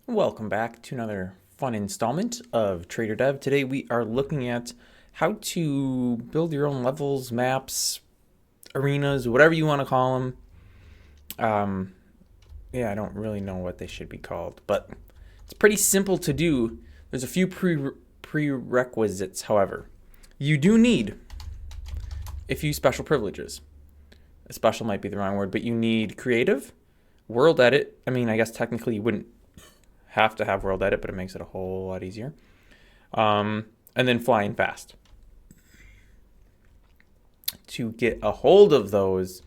Welcome back to another fun installment of Traitor-Dev. Today we are looking at how to build your own levels, maps, arenas, whatever you want to call them. Yeah, I don't really know what they should be called, but it's pretty simple to do. There's a few prerequisites, however. You do need a few special privileges. Special might be the wrong word, but you need creative, world edit. I mean, I guess technically you wouldn't have to have world edit, but it makes it a whole lot easier. And then flying fast. To get a hold of those,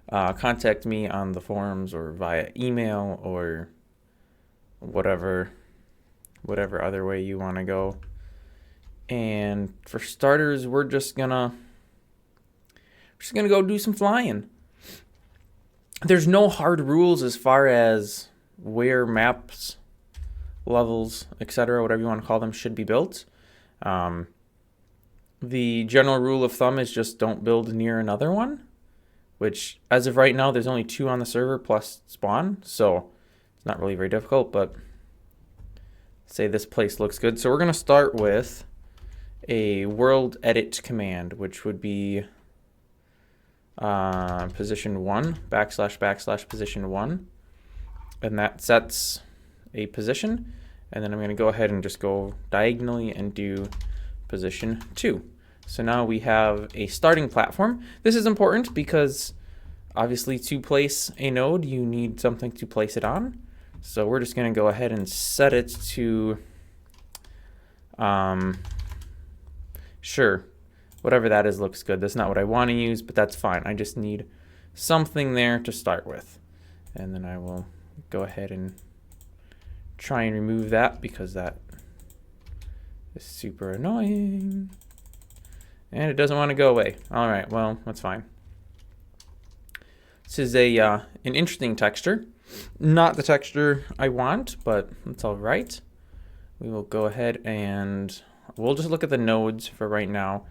contact me on the forums or via email or whatever other way you want to go. And for starters, we're just gonna go do some flying. There's no hard rules as far as where maps, levels, etc., whatever you want to call them, should be built. The general rule of thumb is just don't build near another one, which as of right now, there's only 2 on the server plus spawn, so it's not really very difficult, but say this place looks good. So we're going to start with a world edit command, which would be position 1, / position 1, and that sets a position. And then I'm going to go ahead and just go diagonally and do position 2. So now we have a starting platform. This is important because obviously to place a node, you need something to place it on. So we're just going to go ahead and set it to, sure, whatever that is looks good. That's not what I want to use, but that's fine. I just need something there to start with. And then I will go ahead and try and remove that because that is super annoying. And it doesn't want to go away. All right, well, that's fine. This is an interesting texture. Not the texture I want, but that's all right. We will go ahead and we'll just look at the nodes for right now.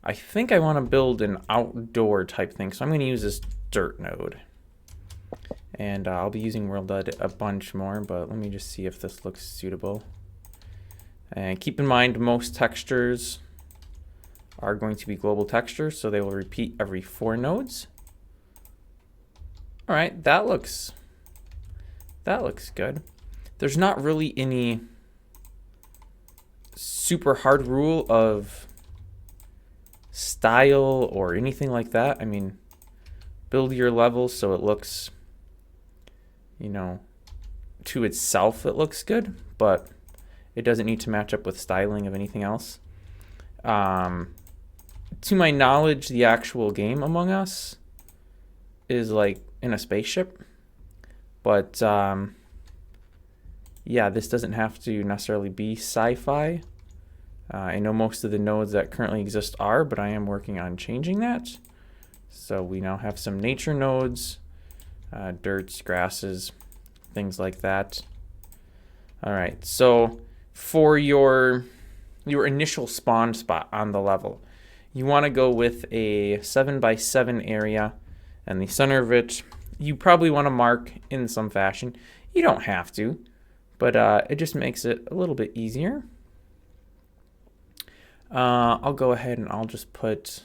I think I want to build an outdoor type thing, so I'm going to use this dirt node. And I'll be using world edit a bunch more, but let me just see if this looks suitable. And keep in mind, most textures are going to be global textures, so they will repeat every 4 nodes. All right, that looks good. There's not really any super hard rule of style or anything like that. I mean, build your level so it looks, you know, to itself it looks good, but it doesn't need to match up with styling of anything else. To my knowledge, the actual game Among Us is like in a spaceship, but yeah, this doesn't have to necessarily be sci-fi. I know most of the nodes that currently exist are, but I am working on changing that. So we now have some nature nodes, dirts, grasses, things like that. All right, so for your initial spawn spot on the level, you want to go with a 7x7 area, and the center of it you probably want to mark in some fashion. You don't have to, but it just makes it a little bit easier. I'll go ahead and I'll put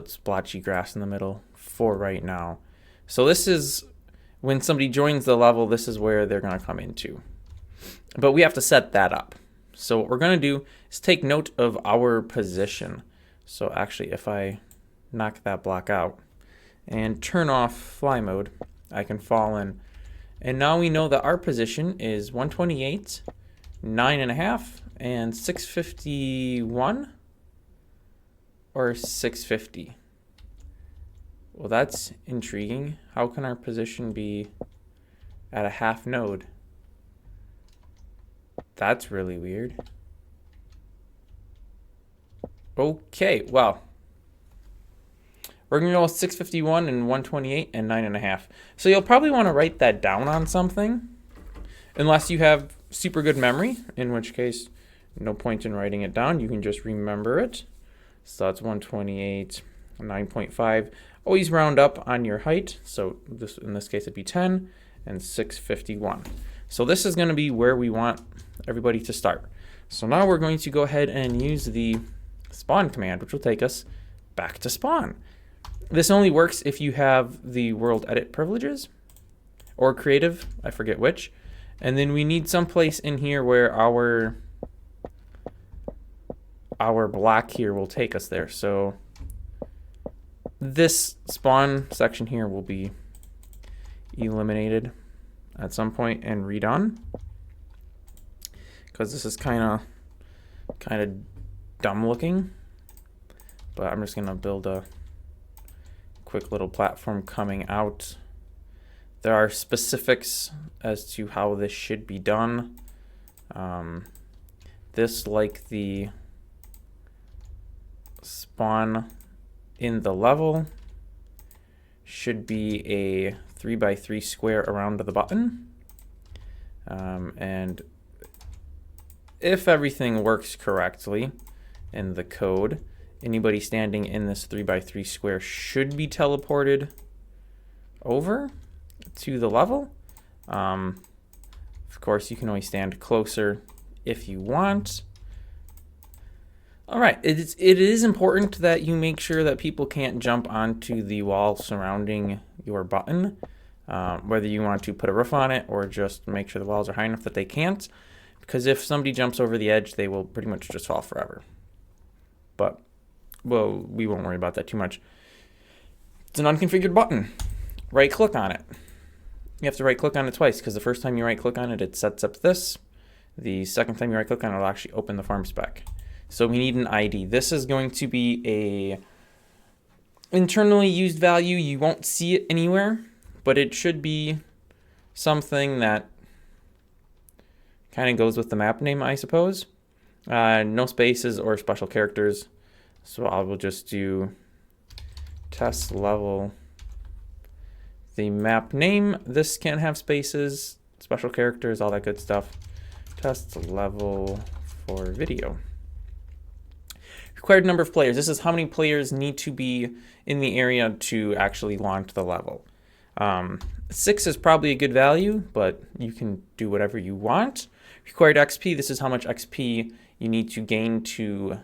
splotchy grass in the middle for right now. So this is when somebody joins the level, this is where they're going to come into. But we have to set that up. So what we're going to do is take note of our position. So actually, if I knock that block out and turn off fly mode, I can fall in. And now we know that our position is 128, 9.5, and 651 or 650. Well, that's intriguing. How can our position be at a half node? That's really weird. Okay, well, we're going to go with 651 and 128 and 9.5. So you'll probably want to write that down on something, unless you have super good memory, in which case no point in writing it down. You can just remember it. So that's 128, 9.5. Always round up on your height. So in this case, it'd be 10 and 651. So this is going to be where we want everybody to start. So now we're going to go ahead and use the spawn command, which will take us back to spawn. This only works if you have the world edit privileges or creative, I forget which. And then we need some place in here where our block here will take us there. So this spawn section here will be eliminated at some point and redone, because this is kind of dumb looking. But I'm just gonna build a quick little platform coming out. There are specifics as to how this should be done. This, like the spawn in the level, should be a 3x3 square around the button. And if everything works correctly in the code, anybody standing in this 3x3 square should be teleported over to the level. Of course, you can always stand closer if you want. All right, it is important that you make sure that people can't jump onto the wall surrounding your button, whether you want to put a roof on it or just make sure the walls are high enough that they can't, because if somebody jumps over the edge, they will pretty much just fall forever. But, well, we won't worry about that too much. It's an unconfigured button. Right-click on it. You have to right-click on it twice, because the first time you right-click on it, it sets up this. The second time you right-click on it, it'll actually open the form spec. So we need an ID. This is going to be a internally used value. You won't see it anywhere, but it should be something that kind of goes with the map name, I suppose. No spaces or special characters. So I will just do test level. The map name, this can't have spaces, special characters, all that good stuff. Test level for video. Required number of players. This is how many players need to be in the area to actually launch the level. 6 is probably a good value, but you can do whatever you want. Required XP. This is how much XP you need to gain to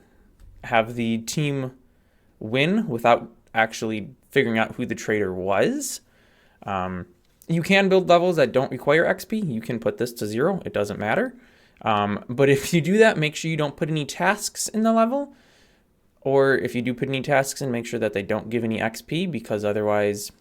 have the team win without actually figuring out who the traitor was. You can build levels that don't require XP. You can put this to 0. It doesn't matter. But if you do that, make sure you don't put any tasks in the level. Or if you do put any tasks in, make sure that they don't give any XP, because otherwise,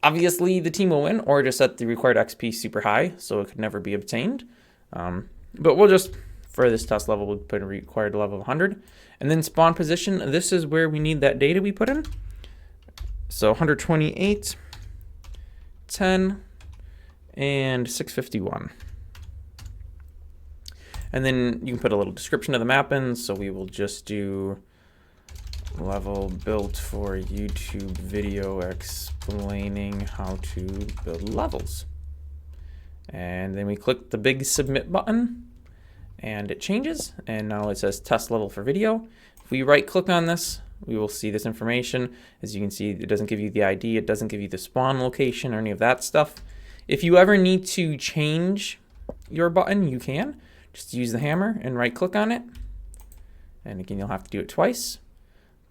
obviously, the team will win, or just set the required XP super high, so it could never be obtained. But we'll just, for this test level, we'll put a required level of 100. And then spawn position, this is where we need that data we put in. So 128, 10, and 651. And then you can put a little description of the map in, so we will just do level built for YouTube video explaining how to build levels. And then we click the big submit button, and it changes, and now it says test level for video. If we right click on this, we will see this information. As you can see, it doesn't give you the ID, it doesn't give you the spawn location or any of that stuff. If you ever need to change your button, you can. Just use the hammer and right click on it. And again, you'll have to do it twice,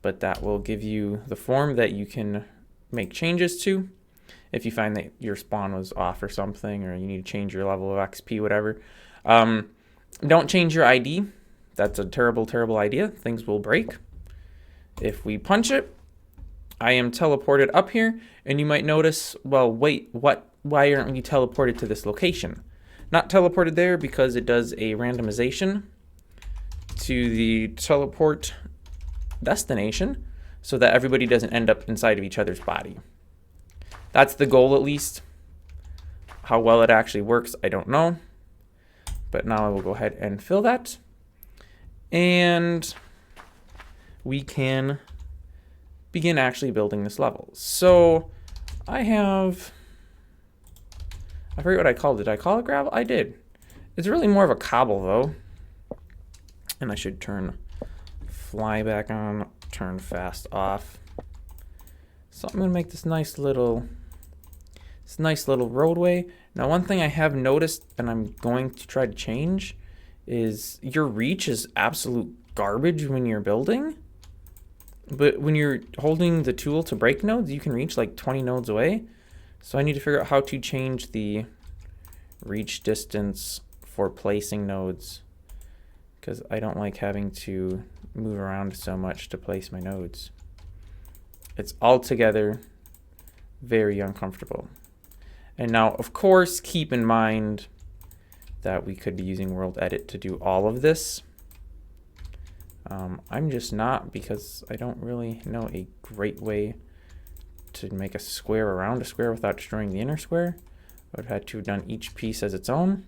but that will give you the form that you can make changes to. If you find that your spawn was off or something, or you need to change your level of XP, whatever. Don't change your ID. That's a terrible, terrible idea. Things will break. If we punch it, I am teleported up here, and you might notice, well, wait, what? Why aren't we teleported to this location? Not teleported there because it does a randomization to the teleport destination so that everybody doesn't end up inside of each other's body. That's the goal, at least. How well it actually works, I don't know. But now I will go ahead and fill that. And we can begin actually building this level. So I forget what I called it. Did I call it gravel? I did. It's really more of a cobble, though. And I should turn fly back on, turn fast off. So I'm going to make this nice little roadway. Now, one thing I have noticed, and I'm going to try to change, is your reach is absolute garbage when you're building. But when you're holding the tool to break nodes, you can reach like 20 nodes away. So I need to figure out how to change the reach distance for placing nodes, because I don't like having to move around so much to place my nodes. It's altogether very uncomfortable. And now, of course, keep in mind that we could be using World Edit to do all of this. I'm just not, because I don't really know a great way to make a square around a square without destroying the inner square. I would have had to have done each piece as its own.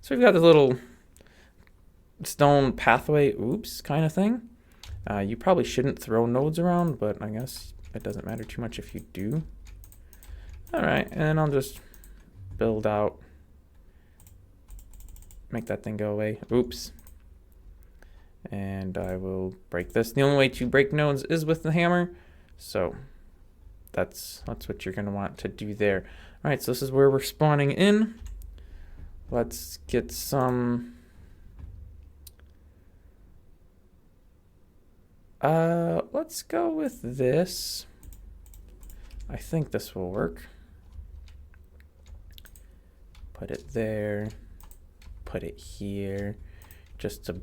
So we've got this little stone pathway, oops, kind of thing. You probably shouldn't throw nodes around, but I guess it doesn't matter too much if you do. All right, and I'll just build out, make that thing go away. Oops. And I will break this. The only way to break nodes is with the hammer. So that's what you're gonna want to do there. All right, so this is where we're spawning in. Let's get some, let's go with this. I think this will work. Put it there, put it here, just to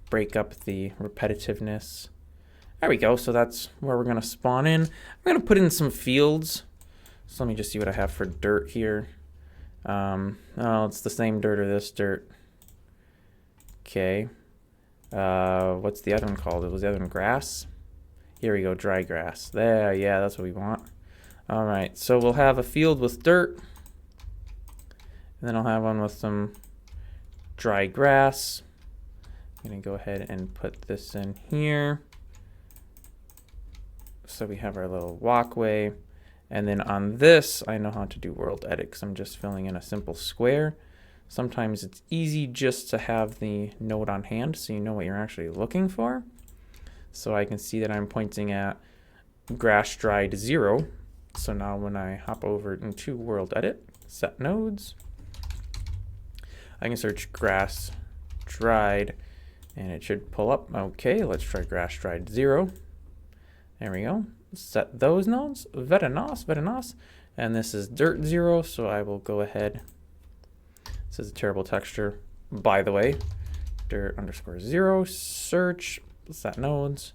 break up the repetitiveness. There we go. So that's where we're going to spawn in. I'm going to put in some fields. So let me just see what I have for dirt here. Oh, it's the same dirt or this dirt. Okay. What's the other one called? Was the other one grass? Here we go, dry grass. There, yeah, that's what we want. All right, so we'll have a field with dirt. And then I'll have one with some dry grass. I'm gonna go ahead and put this in here. So we have our little walkway. And then on this, I know how to do World Edit because I'm just filling in a simple square. Sometimes it's easy just to have the node on hand so you know what you're actually looking for. So I can see that I'm pointing at grass dried 0. So now when I hop over into World Edit, set nodes, I can search grass dried and it should pull up. Okay, let's try grass dried 0. There we go. Set those nodes. Very nice, very nice. And this is dirt 0, so I will go ahead. This is a terrible texture, by the way. Dirt _ 0. Search. Set nodes.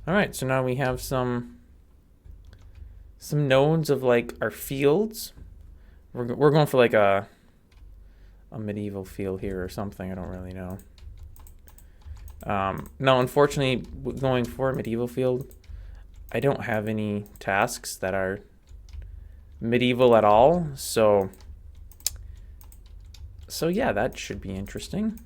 All right, so now we have some nodes of like our fields. We're going for like a medieval field here or something. I don't really know. No, unfortunately, going for a medieval field, I don't have any tasks that are medieval at all. So yeah, that should be interesting.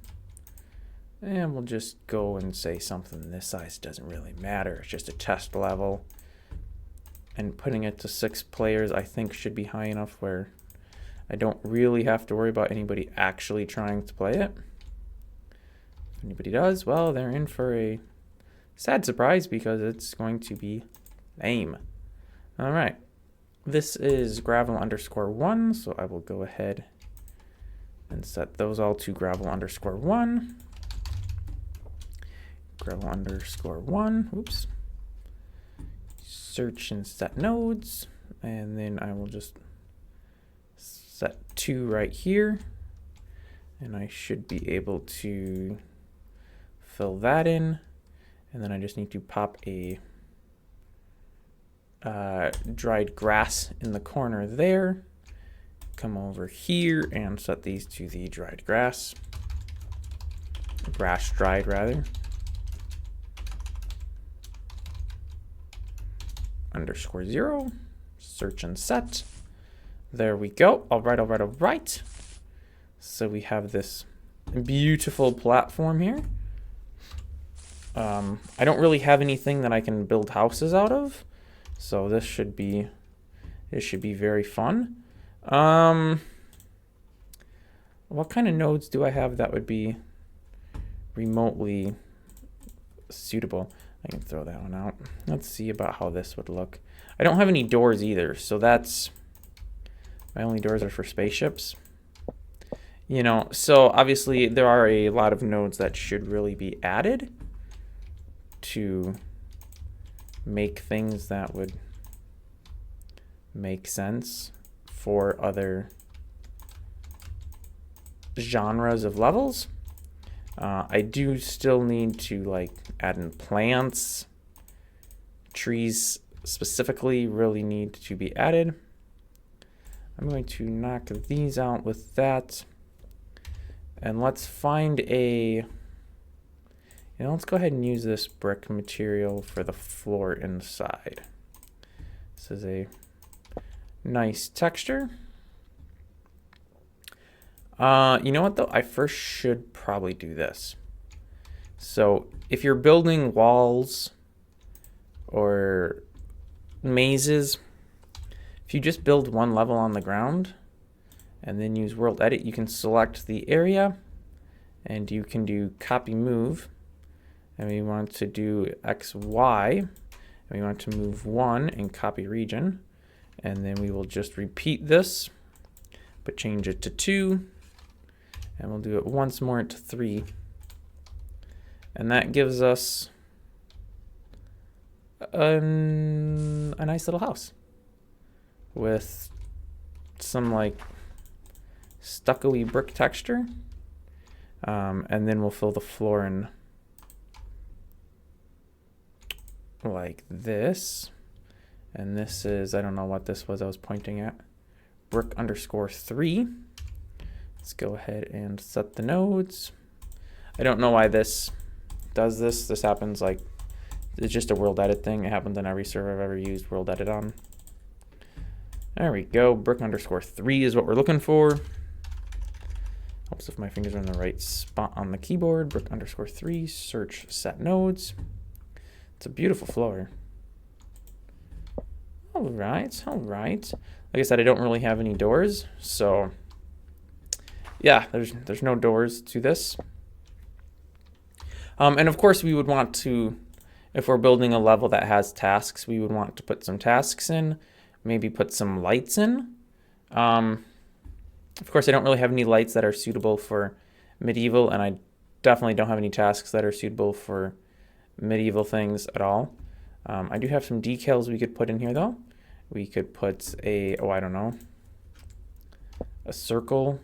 And we'll just go and say something this size doesn't really matter. It's just a test level. And putting it to 6 players, I think, should be high enough where I don't really have to worry about anybody actually trying to play it. If anybody does, well, they're in for a sad surprise because it's going to be lame. All right. This is gravel _1, so I will go ahead and set those all to gravel _1. Gravel _1, oops. Search and set nodes, and then I will just set 2 right here, and I should be able to fill that in, and then I just need to pop a dried grass in the corner there. Come over here and set these to the dried grass. Grass dried, rather. _0. Search and set. There we go. All right, all right, all right. So we have this beautiful platform here. I don't really have anything that I can build houses out of, so this should be very fun. What kind of nodes do I have that would be remotely suitable? I can throw that one out. Let's see about how this would look. I don't have any doors either, so that's My only doors are for spaceships. You know, so obviously there are a lot of nodes that should really be added to make things that would make sense for other genres of levels. I do still need to like add in plants. Trees specifically really need to be added. I'm going to knock these out with that. And let's find a, let's go ahead and use this brick material for the floor inside. This is a nice texture. You know what though? I first should probably do this. So if you're building walls or mazes, if you just build one level on the ground and then use world edit, you can select the area and you can do copy move. And we want to do XY, and we want to move 1 and copy region. And then we will just repeat this, but change it to 2. And we'll do it once more to 3. And that gives us a nice little house with some like stucco-y brick texture. And then we'll fill the floor in like this. And this is, I don't know what this was I was pointing at. Brick underscore 3. Let's go ahead and set the nodes. I don't know why this does this. This happens like, it's just a world edit thing. It happens on every server I've ever used world edit on. There we go. Brick underscore 3 is what we're looking for. Helps if my fingers are in the right spot on the keyboard. Brick underscore 3, search set nodes. It's a beautiful floor. All right, all right. Like I said, I don't really have any doors, so yeah, there's no doors to this. And of course, we would want to, if we're building a level that has tasks, we would want to put some tasks in, maybe put some lights in. Of course, I don't really have any lights that are suitable for medieval, and I definitely don't have any tasks that are suitable for medieval things at all. I do have some decals we could put in here, though. We could put a, I don't know, a circle.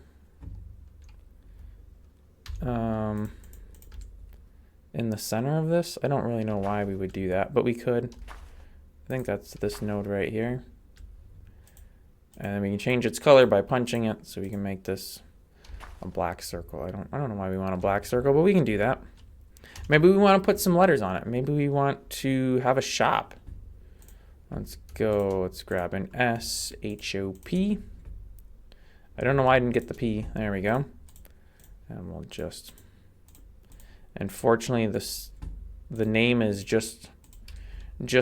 In the center of this. I don't really know why we would do that, but we could. I think that's this node right here. And then we can change its color by punching it, so we can make this a black circle. I don't know why we want a black circle, but we can do that. Maybe we want to put some letters on it. Maybe we want to have a shop. Let's go. Let's grab an S-H-O-P. I don't know why I didn't get the P. There we go. And we'll just, unfortunately, the name is just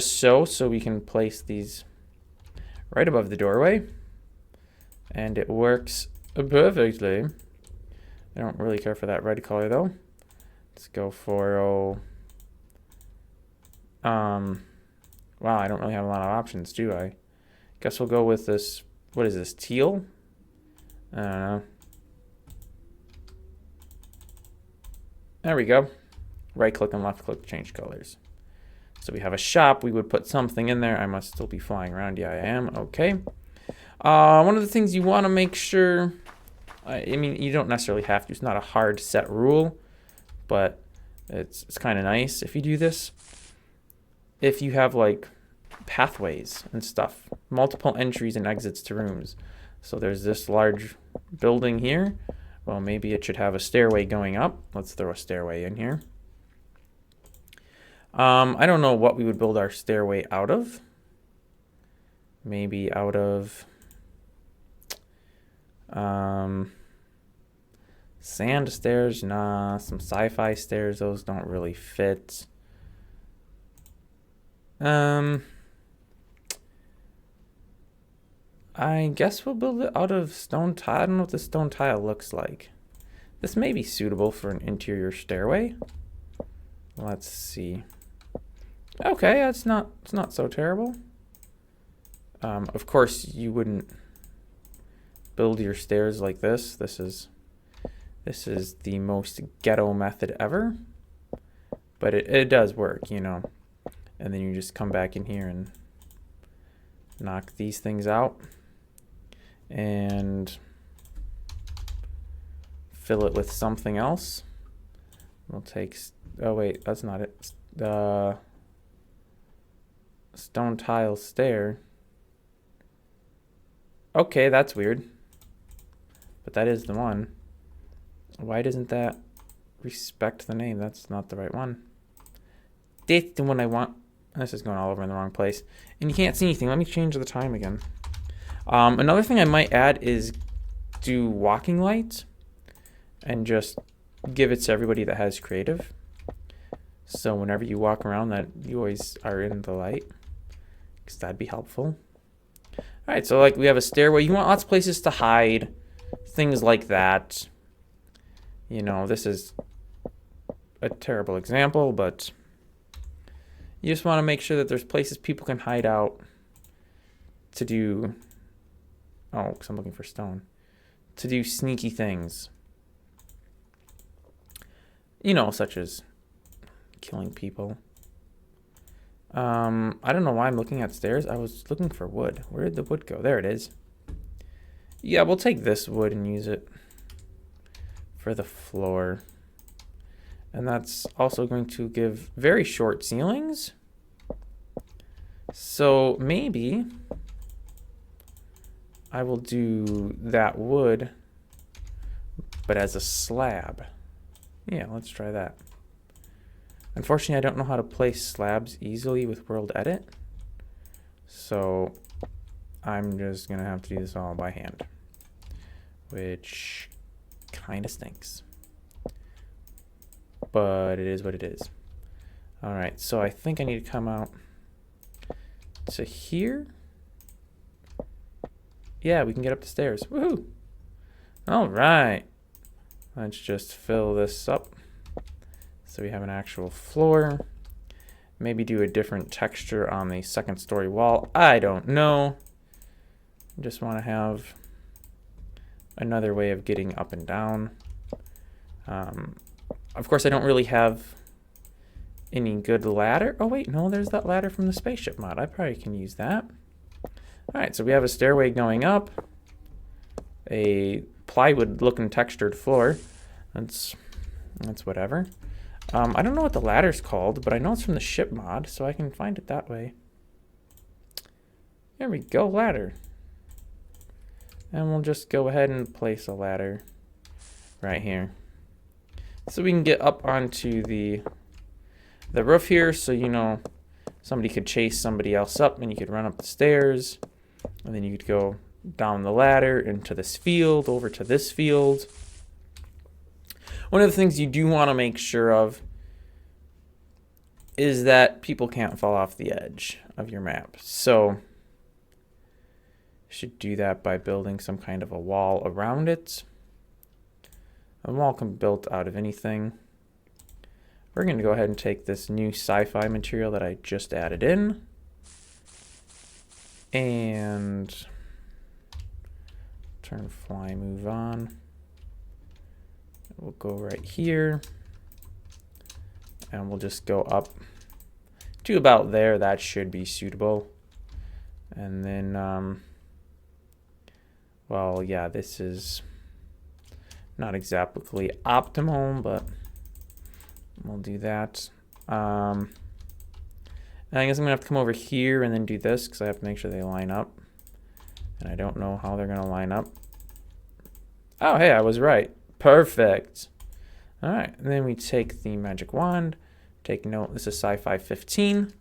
so we can place these right above the doorway, and it works perfectly. I don't really care for that red color though. Let's go for wow, I don't really have a lot of options, do I? Guess we'll go with this. What is this? Teal? I don't know. There we go. Right click and left click, change colors. So we have a shop. We would put something in there. I must still be flying around. Yeah, I am. Okay. One of the things you want to make sure, I mean, you don't necessarily have to. It's not a hard set rule, but it's kind of nice if you do this. If you have like pathways and stuff, multiple entries and exits to rooms. So there's this large building here. Well, maybe it should have a stairway going up. Let's throw a stairway in here. I don't know what we would build our stairway out of. Maybe out of sand stairs. Nah, some sci-fi stairs. Those don't really fit. I guess we'll build it out of stone tile. I don't know what the stone tile looks like. This may be suitable for an interior stairway. Let's see. Okay, it's not so terrible. Of course, you wouldn't build your stairs like this. This is the most ghetto method ever, but it does work, you know. And then you just come back in here and knock these things out and fill it with something else. We'll take, oh wait, that's not it. The stone tile stair. Okay, that's weird. But that is the one. Why doesn't that respect the name? That's not the right one. That's the one I want. This is going all over in the wrong place. And you can't see anything. Let me change the time again. Another thing I might add is do walking lights and just give it to everybody that has creative. So whenever you walk around, that you always are in the light, because that'd be helpful. All right, so like we have a stairway. You want lots of places to hide, things like that. You know, this is a terrible example, but you just want to make sure that there's places people can hide out to do, oh, because I'm looking for stone, to do sneaky things. You know, such as killing people. I don't know why I'm looking at stairs. I was looking for wood. Where did the wood go? There it is. Yeah, we'll take this wood and use it for the floor. And that's also going to give very short ceilings. So maybe I will do that wood, but as a slab. Yeah, let's try that. Unfortunately, I don't know how to place slabs easily with World Edit. So I'm just going to have to do this all by hand, which kind of stinks. But it is what it is. All right, so I think I need to come out to here. Yeah, we can get up the stairs. Woohoo! All right. Let's just fill this up so we have an actual floor. Maybe do a different texture on the second story wall. I don't know. Just want to have another way of getting up and down. Of course, I don't really have any good ladder. Oh, wait, no, there's that ladder from the spaceship mod. I probably can use that. All right, so we have a stairway going up, a plywood-looking textured floor. That's whatever. I don't know what the ladder's called, but I know it's from the ship mod, so I can find it that way. There we go, ladder. And we'll just go ahead and place a ladder right here, so we can get up onto the roof here, so you know somebody could chase somebody else up and you could run up the stairs, and then you could go down the ladder into this field, over to this field. One of the things you do want to make sure of is that people can't fall off the edge of your map. So you should do that by building some kind of a wall around it. A wall can be built out of anything. We're going to go ahead and take this new sci-fi material that I just added in and turn fly move on. We'll go right here and we'll just go up to about there. That should be suitable. And then, well, yeah, this is not exactly optimal, but we'll do that. And I guess I'm gonna have to come over here and then do this because I have to make sure they line up. And I don't know how they're gonna line up. Oh, hey, I was right. Perfect. All right, and then we take the magic wand, take note, this is sci-fi 15,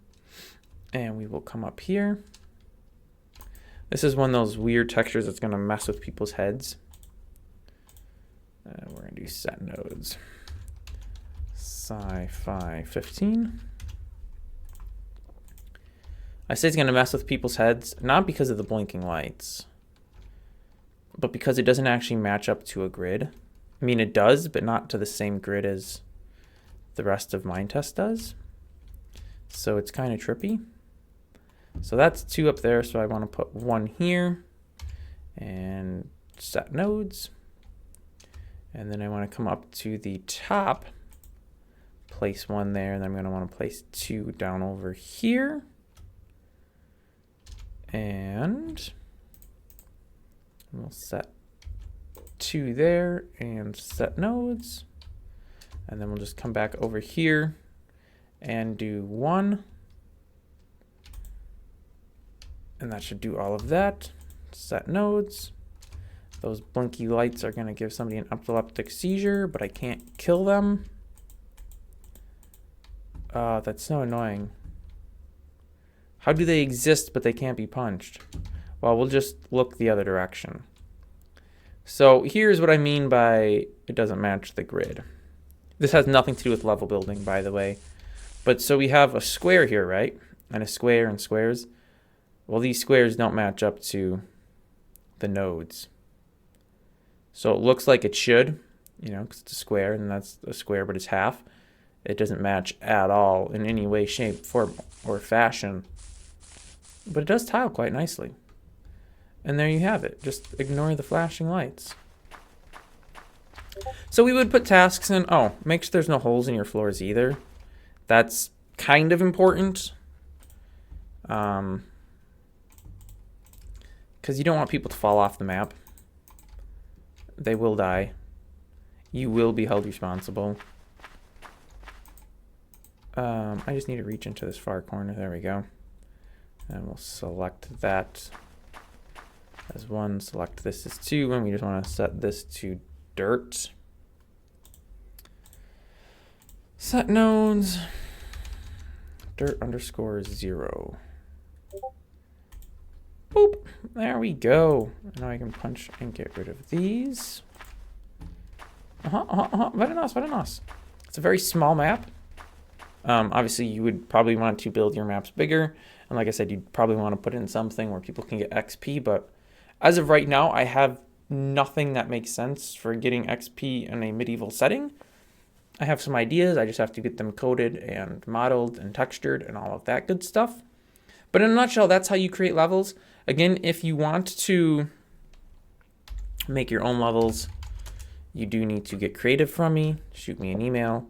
and we will come up here. This is one of those weird textures that's gonna mess with people's heads. We're gonna do set nodes. Sci-fi 15. I say it's gonna mess with people's heads, not because of the blinking lights, but because it doesn't actually match up to a grid. I mean, it does, but not to the same grid as the rest of Mindtest does. So it's kind of trippy. So that's 2 up there, so I want to put 1 here and set nodes. And then I want to come up to the top, place 1 there, and then I'm going to want to place 2 down over here. And we'll set 2 there and set nodes. And then we'll just come back over here and do 1. And that should do all of that. Set nodes. Those blinky lights are going to give somebody an epileptic seizure, but I can't kill them. That's so annoying. How do they exist, but they can't be punched? Well, we'll just look the other direction. So here's what I mean by it doesn't match the grid. This has nothing to do with level building, by the way. But so we have a square here, right? And a square and squares. Well, these squares don't match up to the nodes. So it looks like it should, you know, 'cause it's a square and that's a square, but it's half. It doesn't match at all in any way, shape, form, or fashion. But it does tile quite nicely. And there you have it. Just ignore the flashing lights. So we would put tasks in. Oh, make sure there's no holes in your floors either. That's kind of important. Because you don't want people to fall off the map. They will die. You will be held responsible. I just need to reach into this far corner. There we go. And we'll select that as 1. Select this as 2. And we just want to set this to dirt. Set nodes. Dirt underscore 0. Boop. There we go. Now I can punch and get rid of these. Very nice, very nice. It's a very small map. Obviously, you would probably want to build your maps bigger. And like I said, you'd probably want to put in something where people can get XP. But as of right now, I have nothing that makes sense for getting XP in a medieval setting. I have some ideas. I just have to get them coded and modeled and textured and all of that good stuff. But in a nutshell, that's how you create levels. Again, if you want to make your own levels, you do need to get creative from me. Shoot me an email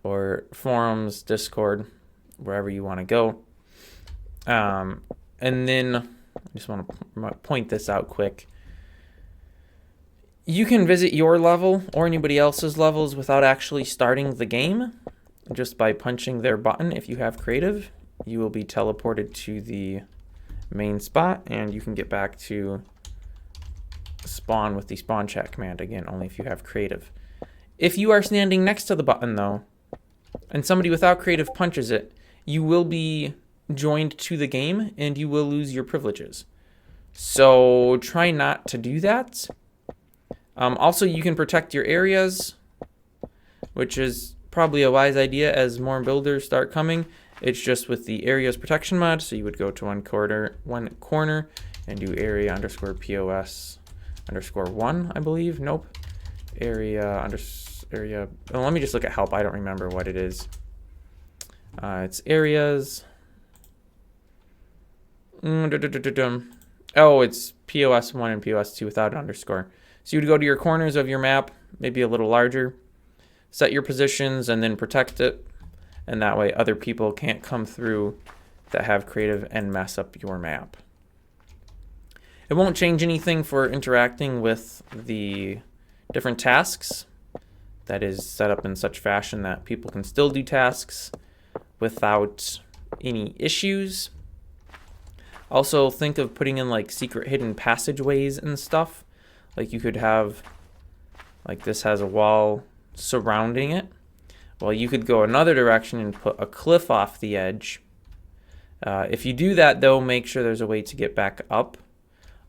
or forums, Discord, wherever you want to go. And then I just want to point this out quick. You can visit your level or anybody else's levels without actually starting the game. Just by punching their button, if you have creative, you will be teleported to the main spot and you can get back to spawn with the spawn chat command. Again, only if you have creative. If you are standing next to the button though, and somebody without creative punches it, you will be joined to the game and you will lose your privileges. So try not to do that. Also, you can protect your areas, which is probably a wise idea as more builders start coming. It's just with the areas protection mod, so you would go to one corner and do area underscore POS underscore 1, I believe. Nope. Area. Oh, let me just look at help. I don't remember what it is. It's areas. Oh, it's POS 1 and POS 2 without an underscore. So you would go to your corners of your map, maybe a little larger, set your positions, and then protect it. And that way other people can't come through that have creative and mess up your map. It won't change anything for interacting with the different tasks. That is set up in such fashion that people can still do tasks without any issues. Also, think of putting in like secret hidden passageways and stuff. Like you could have, like this has a wall surrounding it. Well, you could go another direction and put a cliff off the edge. If you do that, though, make sure there's a way to get back up.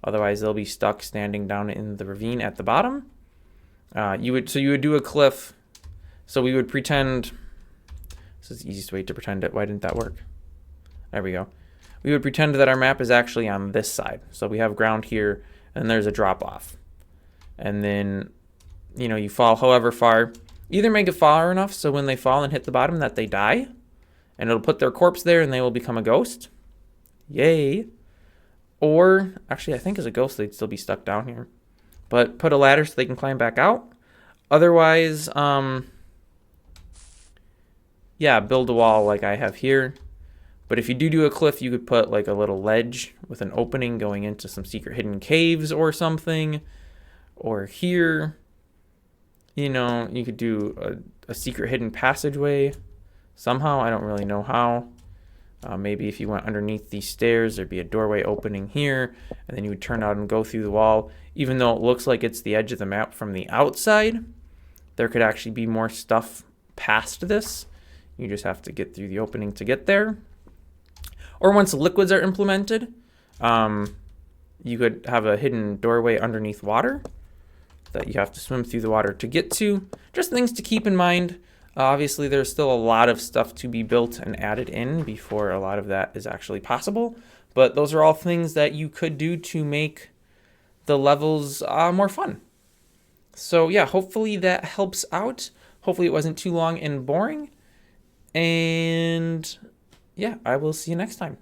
Otherwise, they'll be stuck standing down in the ravine at the bottom. You would do a cliff. So we would pretend. This is the easiest way to pretend it. Why didn't that work? There we go. We would pretend that our map is actually on this side. So we have ground here, and there's a drop off. And then, you know, you fall however far. Either make it far enough so when they fall and hit the bottom that they die, and it'll put their corpse there and they will become a ghost. Yay. Or, actually, I think as a ghost they'd still be stuck down here. but put a ladder so they can climb back out. Otherwise, yeah, build a wall like I have here. But if you do a cliff, you could put like a little ledge with an opening going into some secret hidden caves or something. Or here, you know, you could do a secret hidden passageway somehow. I don't really know how. Maybe if you went underneath these stairs, there'd be a doorway opening here, and then you would turn out and go through the wall. Even though it looks like it's the edge of the map from the outside, there could actually be more stuff past this. You just have to get through the opening to get there. Or once liquids are implemented, you could have a hidden doorway underneath water that you have to swim through the water to get to. Just things to keep in mind. Obviously, there's still a lot of stuff to be built and added in before a lot of that is actually possible. But those are all things that you could do to make the levels more fun. So yeah, hopefully that helps out. Hopefully it wasn't too long and boring. And yeah, I will see you next time.